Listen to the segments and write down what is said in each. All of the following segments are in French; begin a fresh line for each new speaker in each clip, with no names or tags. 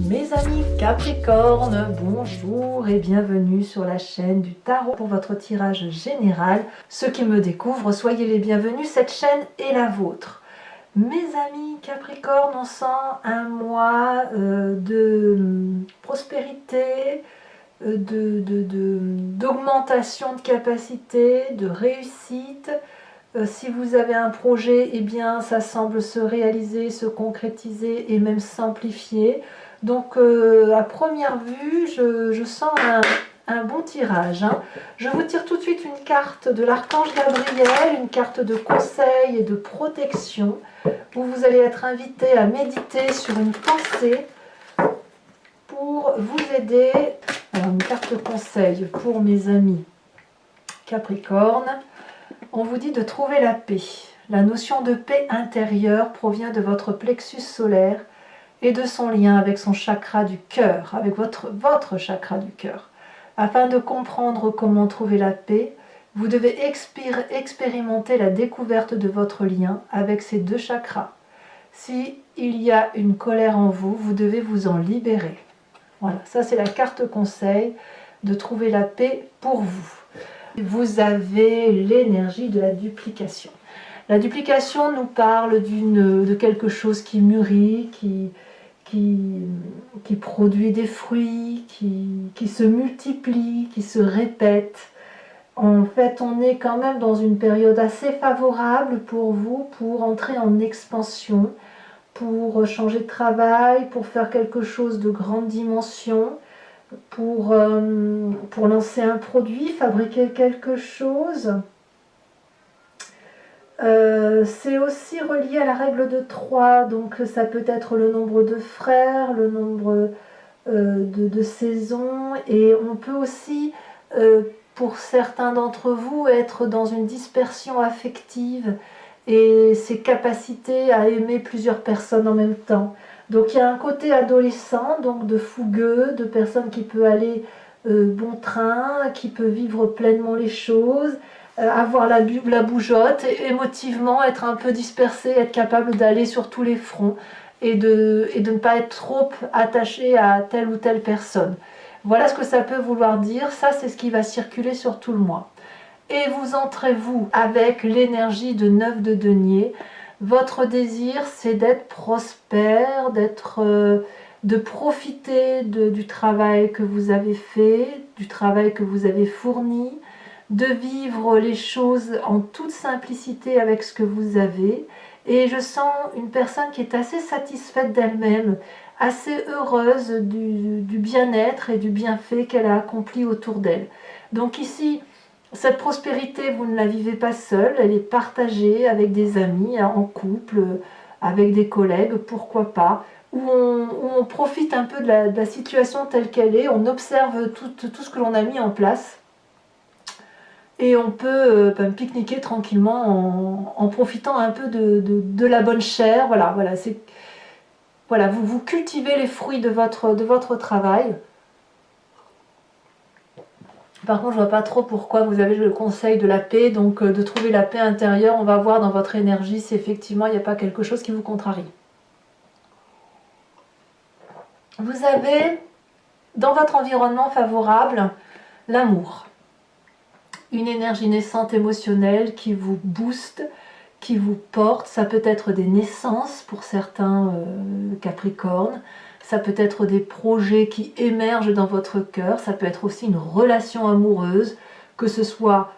Mes amis Capricorne, bonjour et bienvenue sur la chaîne du tarot pour votre tirage général. Ceux qui me découvrent, soyez les bienvenus, cette chaîne est la vôtre. Mes amis Capricorne, on sent un mois de prospérité, d'augmentation de capacité, de réussite. Si vous avez un projet, eh bien ça semble se réaliser, se concrétiser et même s'amplifier. Donc à première vue, je sens un bon tirage. Je vous tire tout de suite une carte de l'archange Gabriel, une carte de conseil et de protection, où vous allez être invité à méditer sur une pensée pour vous aider. Alors, une carte conseil pour mes amis Capricorne. On vous dit de trouver la paix. La notion de paix intérieure provient de votre plexus solaire et de son lien avec son chakra du cœur, avec votre chakra du cœur. Afin de comprendre comment trouver la paix, vous devez expérimenter la découverte de votre lien avec ces deux chakras. Si il y a une colère en vous, vous devez vous en libérer. Voilà, ça c'est la carte conseil de trouver la paix pour vous. Vous avez l'énergie de la duplication. La duplication nous parle de quelque chose qui mûrit, qui produit des fruits, qui se multiplie, qui se répète. En fait, on est quand même dans une période assez favorable pour vous, pour entrer en expansion, pour changer de travail, pour faire quelque chose de grande dimension, pour lancer un produit, fabriquer quelque chose. C'est aussi relié à la règle de 3, donc ça peut être le nombre de frères, le nombre de saisons, et on peut aussi, pour certains d'entre vous, être dans une dispersion affective et ses capacités à aimer plusieurs personnes en même temps. Donc il y a un côté adolescent, donc de fougueux, de personne qui peut aller bon train, qui peut vivre pleinement les choses, avoir la bougeotte, émotivement être un peu dispersé, être capable d'aller sur tous les fronts et de ne pas être trop attaché à telle ou telle personne. Voilà ce que ça peut vouloir dire, ça c'est ce qui va circuler sur tout le mois. Et vous entrez vous avec l'énergie de 9 de denier. Votre désir, c'est d'être prospère, de profiter du travail que vous avez fait, du travail que vous avez fourni, de vivre les choses en toute simplicité avec ce que vous avez. Et je sens une personne qui est assez satisfaite d'elle-même, assez heureuse du bien-être et du bienfait qu'elle a accompli autour d'elle. Donc ici, cette prospérité, vous ne la vivez pas seule, elle est partagée avec des amis, en couple, avec des collègues, pourquoi pas, où on profite un peu de la situation telle qu'elle est, on observe tout ce que l'on a mis en place, et on peut pique-niquer tranquillement en profitant un peu de la bonne chair. Voilà, vous cultivez les fruits de votre travail. Par contre, je ne vois pas trop pourquoi vous avez le conseil de la paix, donc de trouver la paix intérieure. On va voir dans votre énergie si effectivement il n'y a pas quelque chose qui vous contrarie. Vous avez dans votre environnement favorable l'amour. Une énergie naissante émotionnelle qui vous booste, qui vous porte. Ça peut être des naissances pour certains Capricornes. Ça peut être des projets qui émergent dans votre cœur, ça peut être aussi une relation amoureuse, que ce soit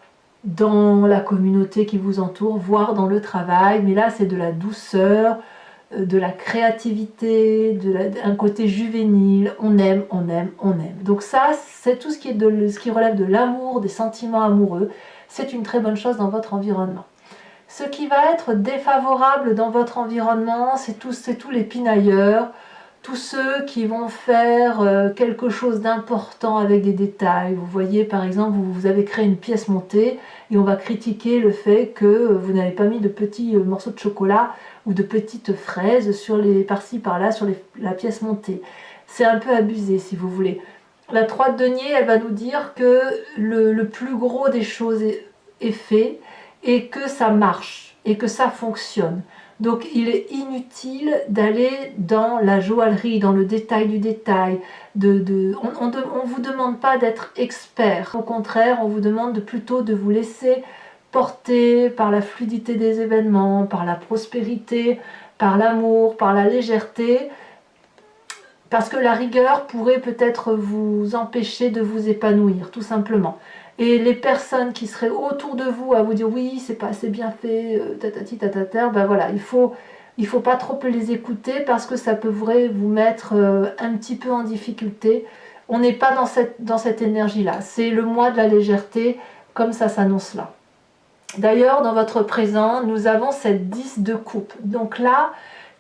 dans la communauté qui vous entoure, voire dans le travail, mais là c'est de la douceur, de la créativité, un côté juvénile, on aime, on aime, on aime. Donc ça, c'est tout ce qui relève de l'amour, des sentiments amoureux, c'est une très bonne chose dans votre environnement. Ce qui va être défavorable dans votre environnement, c'est tous les pinailleurs, tous ceux qui vont faire quelque chose d'important avec des détails. Vous voyez, par exemple, vous avez créé une pièce montée et on va critiquer le fait que vous n'avez pas mis de petits morceaux de chocolat ou de petites fraises par-ci par-là sur la pièce montée. C'est un peu abusé, si vous voulez. La 3 de denier, elle va nous dire que le plus gros des choses est fait et que ça marche et que ça fonctionne. Donc il est inutile d'aller dans la joaillerie, dans le détail du détail. On ne vous demande pas d'être expert. Au contraire, on vous demande plutôt de vous laisser porter par la fluidité des événements, par la prospérité, par l'amour, par la légèreté. Parce que la rigueur pourrait peut-être vous empêcher de vous épanouir, tout simplement. Et les personnes qui seraient autour de vous à vous dire oui, c'est pas assez bien fait, tatati tatata, ben voilà, il faut pas trop les écouter parce que ça pourrait vous mettre un petit peu en difficulté. On n'est pas dans cette énergie-là. C'est le mois de la légèreté, comme ça s'annonce là. D'ailleurs, dans votre présent, nous avons cette 10 de coupe. Donc là,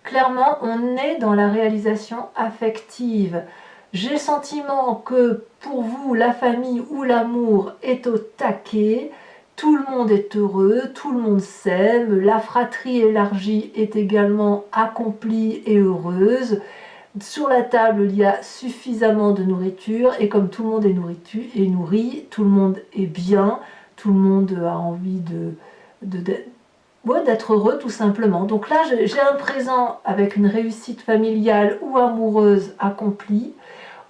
clairement, on est dans la réalisation affective. J'ai le sentiment que pour vous, la famille ou l'amour est au taquet, tout le monde est heureux, tout le monde s'aime, la fratrie élargie est également accomplie et heureuse. Sur la table, il y a suffisamment de nourriture et comme tout le monde est nourri, tout le monde est bien, tout le monde a envie d'être heureux tout simplement. Donc là, j'ai un présent avec une réussite familiale ou amoureuse accomplie,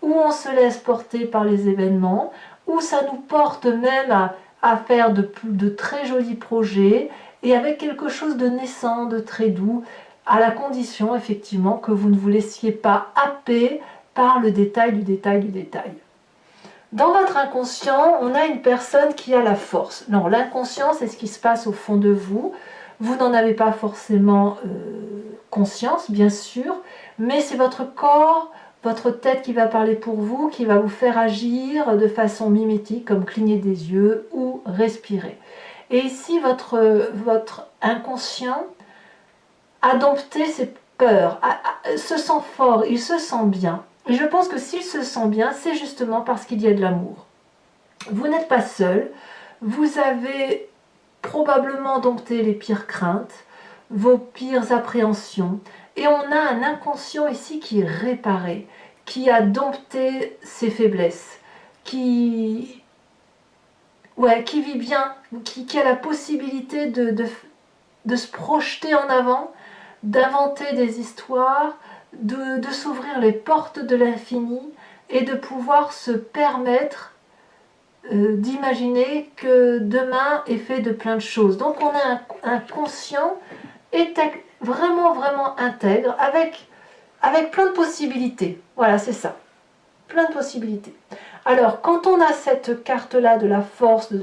où on se laisse porter par les événements, où ça nous porte même à faire de très jolis projets, et avec quelque chose de naissant, de très doux, à la condition effectivement que vous ne vous laissiez pas happer par le détail du détail du détail. Dans votre inconscient, on a une personne qui a la force. Non, l'inconscient, c'est ce qui se passe au fond de vous. Vous n'en avez pas forcément conscience, bien sûr, mais c'est votre corps, votre tête qui va parler pour vous, qui va vous faire agir de façon mimétique, comme cligner des yeux ou respirer. Et ici, votre inconscient a dompté ses peurs, se sent fort, il se sent bien. Et je pense que s'il se sent bien, c'est justement parce qu'il y a de l'amour. Vous n'êtes pas seul, vous avez probablement dompté les pires craintes, vos pires appréhensions, et on a un inconscient ici qui est réparé, qui a dompté ses faiblesses, qui vit bien, qui a la possibilité de se projeter en avant, d'inventer des histoires, de s'ouvrir les portes de l'infini et de pouvoir se permettre d'imaginer que demain est fait de plein de choses. Donc on a un conscient vraiment, vraiment intègre avec plein de possibilités. Voilà, c'est ça. Plein de possibilités. Alors, quand on a cette carte-là de la force, de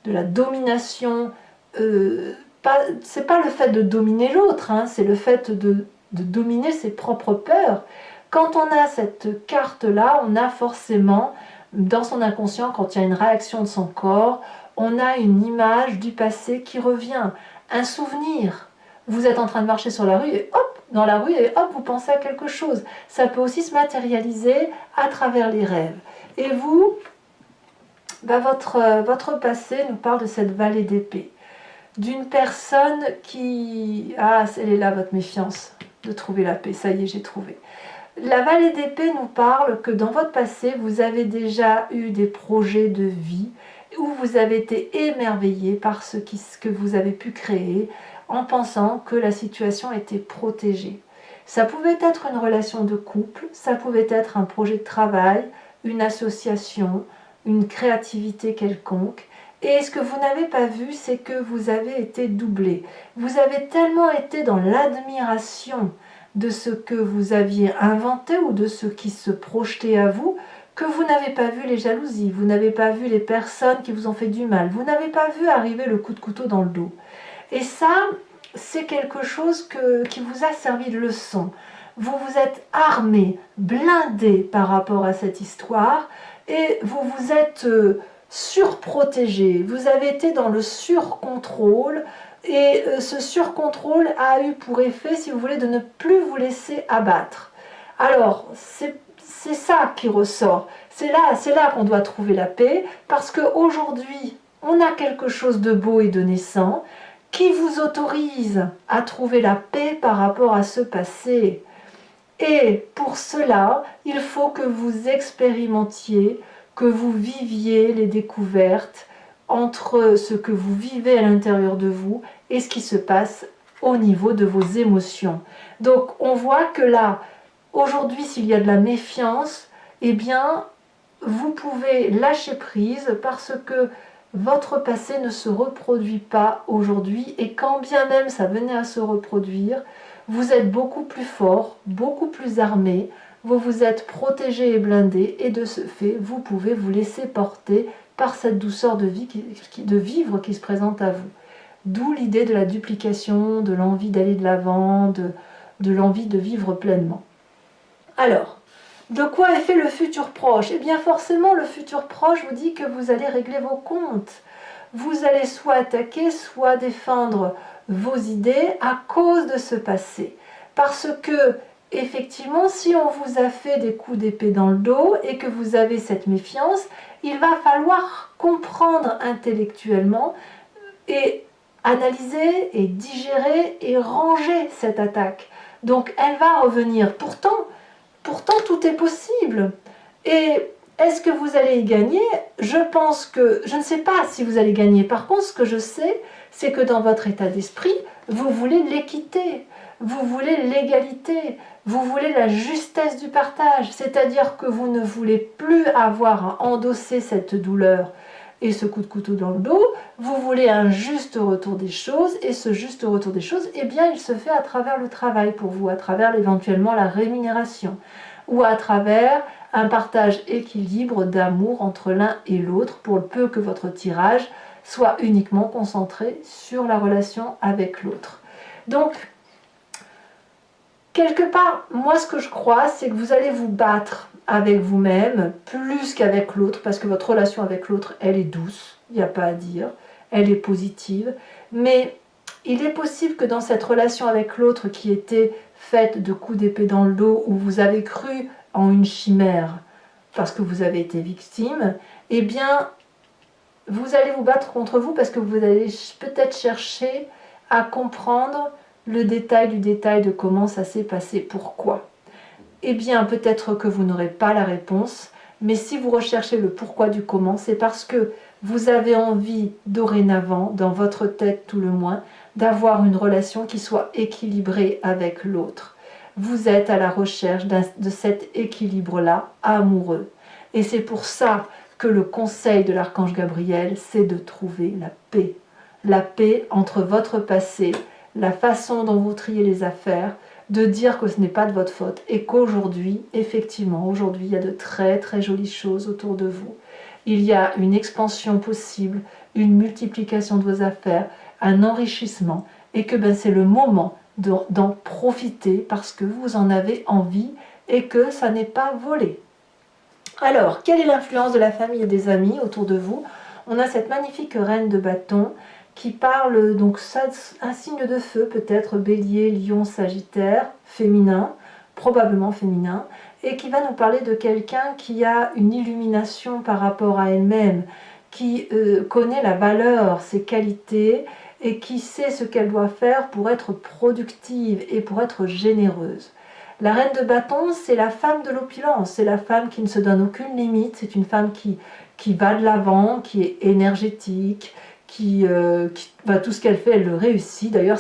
la domination, c'est pas le fait de dominer l'autre, hein, c'est le fait de dominer ses propres peurs. Quand on a cette carte-là, on a forcément, dans son inconscient, quand il y a une réaction de son corps, on a une image du passé qui revient, un souvenir. Vous êtes en train de marcher sur la rue et hop, dans la rue, et hop, vous pensez à quelque chose. Ça peut aussi se matérialiser à travers les rêves. Et vous, votre passé nous parle de cette vallée d'épée. D'une personne qui... Ah, elle est là, votre méfiance de trouver la paix. Ça y est, j'ai trouvé. La vallée d'épée nous parle que dans votre passé, vous avez déjà eu des projets de vie où vous avez été émerveillé par ce que vous avez pu créer en pensant que la situation était protégée. Ça pouvait être une relation de couple, ça pouvait être un projet de travail, une association, une créativité quelconque. Et ce que vous n'avez pas vu, c'est que vous avez été doublé. Vous avez tellement été dans l'admiration de ce que vous aviez inventé ou de ce qui se projetait à vous, que vous n'avez pas vu les jalousies, vous n'avez pas vu les personnes qui vous ont fait du mal, vous n'avez pas vu arriver le coup de couteau dans le dos. Et ça, c'est quelque chose qui vous a servi de leçon. Vous vous êtes armé, blindé par rapport à cette histoire, et vous vous êtes surprotégé. Vous avez été dans le surcontrôle, et ce surcontrôle a eu pour effet, si vous voulez, de ne plus vous laisser abattre. Alors, c'est ça qui ressort. C'est là qu'on doit trouver la paix, parce qu'aujourd'hui, on a quelque chose de beau et de naissant qui vous autorise à trouver la paix par rapport à ce passé. Et pour cela, il faut que vous expérimentiez, que vous viviez les découvertes entre ce que vous vivez à l'intérieur de vous et ce qui se passe au niveau de vos émotions. Donc on voit que là, aujourd'hui, s'il y a de la méfiance, eh bien, vous pouvez lâcher prise parce que votre passé ne se reproduit pas aujourd'hui, et quand bien même ça venait à se reproduire, vous êtes beaucoup plus fort, beaucoup plus armé, vous vous êtes protégé et blindé, et de ce fait, vous pouvez vous laisser porter par cette douceur de vie, de vivre qui se présente à vous. D'où l'idée de la duplication, de l'envie d'aller de l'avant, de l'envie de vivre pleinement. Alors, de quoi est fait le futur proche? Eh bien forcément, le futur proche vous dit que vous allez régler vos comptes. Vous allez soit attaquer, soit défendre vos idées à cause de ce passé. Parce que, effectivement, si on vous a fait des coups d'épée dans le dos et que vous avez cette méfiance, il va falloir comprendre intellectuellement et analyser et digérer et ranger cette attaque. Donc elle va revenir. Pourtant, tout est possible. Et est-ce que vous allez y gagner? Je pense que, je ne sais pas si vous allez gagner. Par contre, ce que je sais, c'est que dans votre état d'esprit, vous voulez l'équité, vous voulez l'égalité, vous voulez la justesse du partage. C'est-à-dire que vous ne voulez plus avoir à endosser cette douleur et ce coup de couteau dans le dos, vous voulez un juste retour des choses, et ce juste retour des choses, eh bien, il se fait à travers le travail pour vous, à travers éventuellement la rémunération, ou à travers un partage équilibre d'amour entre l'un et l'autre, pour le peu que votre tirage soit uniquement concentré sur la relation avec l'autre. Donc, quelque part, moi ce que je crois, c'est que vous allez vous battre avec vous-même, plus qu'avec l'autre, parce que votre relation avec l'autre, elle est douce, il n'y a pas à dire, elle est positive, mais il est possible que dans cette relation avec l'autre qui était faite de coups d'épée dans le dos, où vous avez cru en une chimère, parce que vous avez été victime, eh bien, vous allez vous battre contre vous, parce que vous allez peut-être chercher à comprendre le détail du détail de comment ça s'est passé, pourquoi. Eh bien, peut-être que vous n'aurez pas la réponse, mais si vous recherchez le pourquoi du comment, c'est parce que vous avez envie, dorénavant, dans votre tête tout le moins, d'avoir une relation qui soit équilibrée avec l'autre. Vous êtes à la recherche de cet équilibre-là, amoureux. Et c'est pour ça que le conseil de l'archange Gabriel, c'est de trouver la paix. La paix entre votre passé, la façon dont vous triez les affaires, de dire que ce n'est pas de votre faute et qu'aujourd'hui, effectivement, aujourd'hui, il y a de très très jolies choses autour de vous. Il y a une expansion possible, une multiplication de vos affaires, un enrichissement, et que c'est le moment d'en profiter parce que vous en avez envie et que ça n'est pas volé. Alors, quelle est l'influence de la famille et des amis autour de vous? On a cette magnifique reine de bâton qui parle, donc un signe de feu, peut-être Bélier, Lion, Sagittaire, féminin, probablement féminin, et qui va nous parler de quelqu'un qui a une illumination par rapport à elle-même, qui connaît la valeur, ses qualités, et qui sait ce qu'elle doit faire pour être productive et pour être généreuse. La reine de bâton, c'est la femme de l'opulence, c'est la femme qui ne se donne aucune limite, c'est une femme qui va de l'avant, qui est énergétique, tout ce qu'elle fait, elle le réussit. D'ailleurs,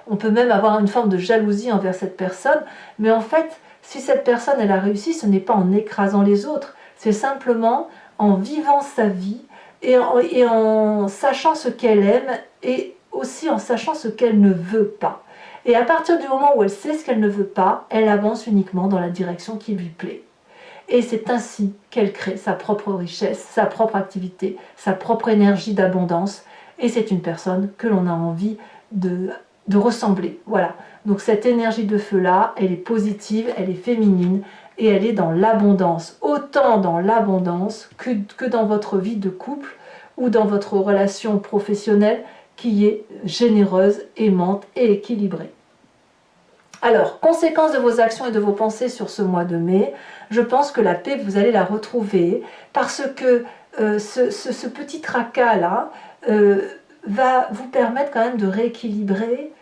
on peut même avoir une forme de jalousie envers cette personne, mais en fait, si cette personne, elle a réussi, ce n'est pas en écrasant les autres, c'est simplement en vivant sa vie et en sachant ce qu'elle aime et aussi en sachant ce qu'elle ne veut pas. Et à partir du moment où elle sait ce qu'elle ne veut pas, elle avance uniquement dans la direction qui lui plaît. Et c'est ainsi qu'elle crée sa propre richesse, sa propre activité, sa propre énergie d'abondance. Et c'est une personne que l'on a envie de ressembler. Voilà. Donc cette énergie de feu-là, elle est positive, elle est féminine et elle est dans l'abondance. Autant dans l'abondance que dans votre vie de couple ou dans votre relation professionnelle qui est généreuse, aimante et équilibrée. Alors, conséquence de vos actions et de vos pensées sur ce mois de mai, je pense que la paix, vous allez la retrouver parce que ce petit tracas-là va vous permettre quand même de rééquilibrer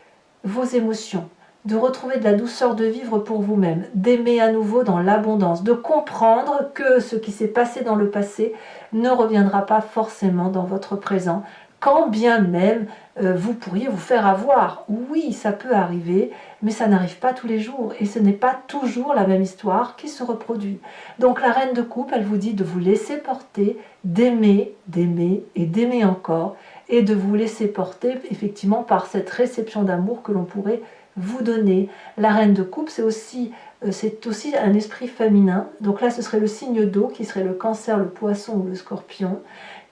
vos émotions, de retrouver de la douceur de vivre pour vous-même, d'aimer à nouveau dans l'abondance, de comprendre que ce qui s'est passé dans le passé ne reviendra pas forcément dans votre présent, quand bien même vous pourriez vous faire avoir. Oui, ça peut arriver, mais ça n'arrive pas tous les jours et ce n'est pas toujours la même histoire qui se reproduit. Donc la reine de coupe, elle vous dit de vous laisser porter, d'aimer, d'aimer et d'aimer encore et de vous laisser porter effectivement par cette réception d'amour que l'on pourrait vous donner. La reine de coupe, c'est aussi un esprit féminin. Donc là, ce serait le signe d'eau qui serait le cancer, le poisson ou le scorpion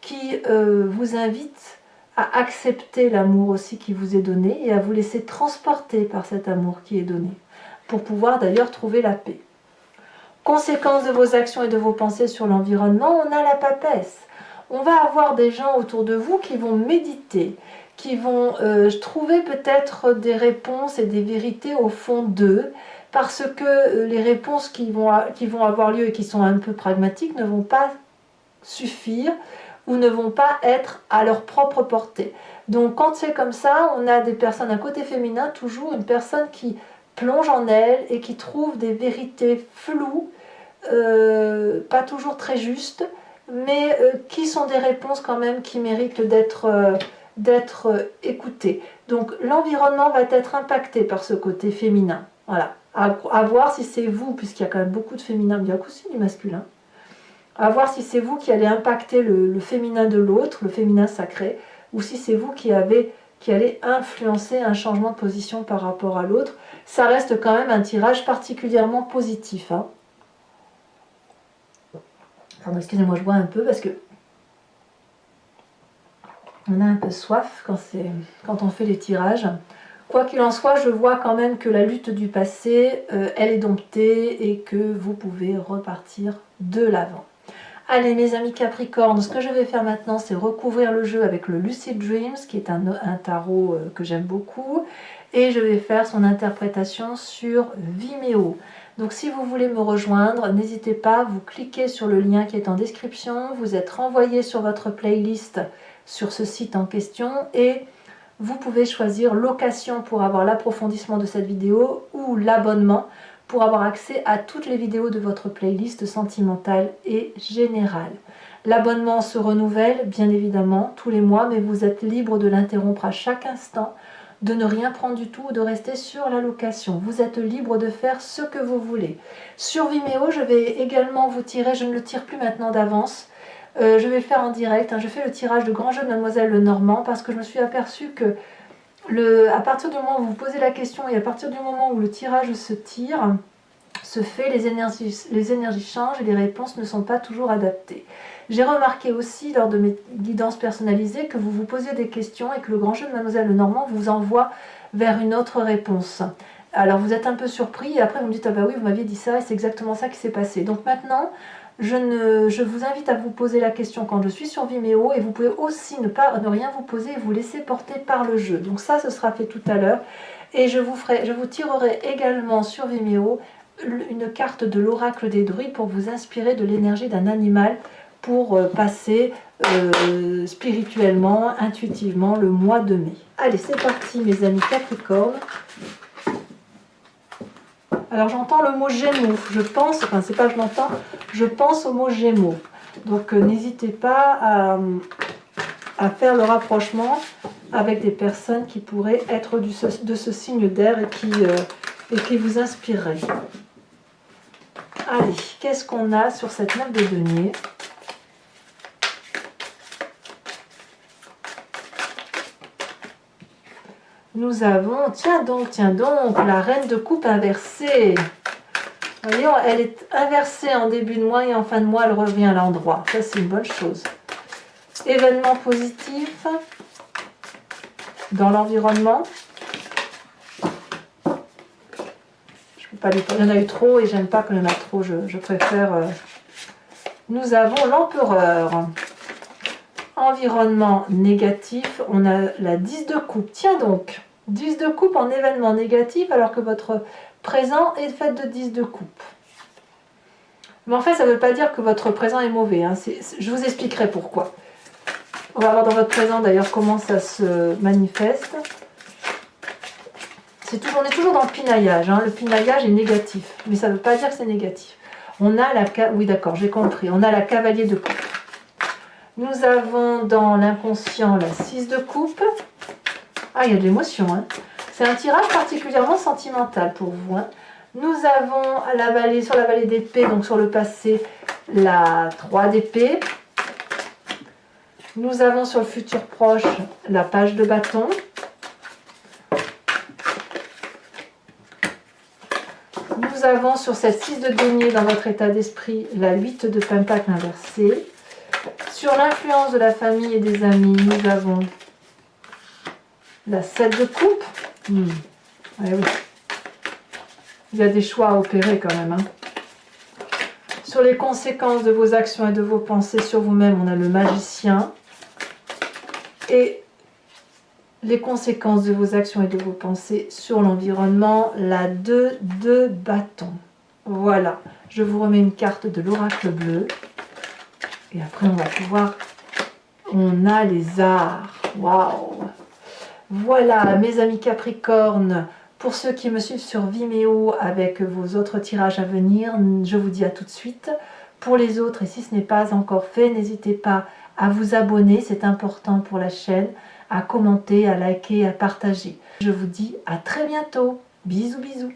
qui vous invite à accepter l'amour aussi qui vous est donné et à vous laisser transporter par cet amour qui est donné, pour pouvoir d'ailleurs trouver la paix. Conséquence de vos actions et de vos pensées sur l'environnement, on a la papesse. On va avoir des gens autour de vous qui vont méditer, qui vont trouver peut-être des réponses et des vérités au fond d'eux, parce que les réponses qui vont avoir lieu et qui sont un peu pragmatiques ne vont pas suffire ou ne vont pas être à leur propre portée. Donc quand c'est comme ça, on a des personnes, un côté féminin, toujours une personne qui plonge en elle et qui trouve des vérités floues, pas toujours très justes, mais qui sont des réponses quand même qui méritent d'être écoutées. Donc l'environnement va être impacté par ce côté féminin. Voilà. À voir si c'est vous, puisqu'il y a quand même beaucoup de féminin, mais il y a aussi du masculin. À voir si c'est vous qui allez impacter le féminin de l'autre, le féminin sacré, ou si c'est vous qui allez influencer un changement de position par rapport à l'autre. Ça reste quand même un tirage particulièrement positif. Hein. Pardon, excusez-moi, je bois un peu parce que on a un peu soif quand on fait les tirages. Quoi qu'il en soit, je vois quand même que la lutte du passé, elle est domptée et que vous pouvez repartir de l'avant. Allez mes amis Capricorne, ce que je vais faire maintenant, c'est recouvrir le jeu avec le Lucid Dreams, qui est un tarot que j'aime beaucoup. Et je vais faire son interprétation sur Vimeo. Donc si vous voulez me rejoindre, n'hésitez pas, vous cliquez sur le lien qui est en description. Vous êtes renvoyé sur votre playlist sur ce site en question. Et vous pouvez choisir location pour avoir l'approfondissement de cette vidéo ou l'abonnement pour avoir accès à toutes les vidéos de votre playlist sentimentale et générale. L'abonnement se renouvelle bien évidemment tous les mois, mais vous êtes libre de l'interrompre à chaque instant, de ne rien prendre du tout ou de rester sur la location. Vous êtes libre de faire ce que vous voulez. Sur Vimeo, je vais également vous tirer, je ne le tire plus maintenant d'avance, je vais le faire en direct. Hein. Je fais le tirage de Grand Jeu de Mademoiselle Lenormand parce que je me suis aperçue que à partir du moment où vous posez la question et à partir du moment où le tirage se fait, les énergies changent et les réponses ne sont pas toujours adaptées. J'ai remarqué aussi lors de mes guidances personnalisées que vous vous posez des questions et que le Grand Jeu de Mademoiselle Lenormand vous envoie vers une autre réponse. Alors vous êtes un peu surpris et après vous me dites « Ah bah oui, vous m'aviez dit ça et c'est exactement ça qui s'est passé ». Donc maintenant, je vous invite à vous poser la question quand je suis sur Vimeo et vous pouvez aussi ne rien vous poser et vous laisser porter par le jeu. Donc ça, ce sera fait tout à l'heure. Et je vous tirerai également sur Vimeo une carte de l'oracle des druides pour vous inspirer de l'énergie d'un animal pour passer spirituellement, intuitivement le mois de mai. Allez, c'est parti mes amis Capricorne. Alors j'entends le mot Gémeaux, je pense, enfin c'est pas je l'entends, je pense au mot Gémeaux. Donc n'hésitez pas à faire le rapprochement avec des personnes qui pourraient être de ce signe d'air et qui vous inspireraient. Allez, qu'est-ce qu'on a sur cette 9 de denier ? Nous avons, tiens donc, la reine de coupe inversée. Voyons, elle est inversée en début de mois et en fin de mois, elle revient à l'endroit. Ça, c'est une bonne chose. Événement positif dans l'environnement. Je peux pas lui parler, il y en a eu trop et j'aime pas qu'il y en a trop, je préfère. Nous avons l'empereur. Environnement négatif, on a la 10 de coupe. Tiens donc, 10 de coupe en événement négatif alors que votre présent est fait de 10 de coupe. Mais en fait, ça ne veut pas dire que votre présent est mauvais. Hein. Je vous expliquerai pourquoi. On va voir dans votre présent d'ailleurs comment ça se manifeste. On est toujours dans le pinaillage. Hein. Le pinaillage est négatif, mais ça ne veut pas dire que c'est négatif. On a oui d'accord, j'ai compris. On a la cavalier de coupe. Nous avons dans l'inconscient la 6 de coupe. Ah, il y a de l'émotion, hein. C'est un tirage particulièrement sentimental pour vous, hein. Nous avons sur la vallée d'épée, donc sur le passé, la 3 d'épée. Nous avons sur le futur proche la page de bâton. Nous avons sur cette 6 de denier dans votre état d'esprit la 8 de pentacle inversée. Sur l'influence de la famille et des amis, nous avons la 7 de coupe. Eh oui. Il y a des choix à opérer quand même, hein. Sur les conséquences de vos actions et de vos pensées sur vous-même, on a le magicien. Et les conséquences de vos actions et de vos pensées sur l'environnement, la 2 de bâton. Voilà, je vous remets une carte de l'oracle bleu. Et après, on va pouvoir... On a les arts. Waouh! Voilà, mes amis Capricorne. Pour ceux qui me suivent sur Vimeo avec vos autres tirages à venir, je vous dis à tout de suite. Pour les autres, et si ce n'est pas encore fait, n'hésitez pas à vous abonner, c'est important pour la chaîne, à commenter, à liker, à partager. Je vous dis à très bientôt. Bisous, bisous.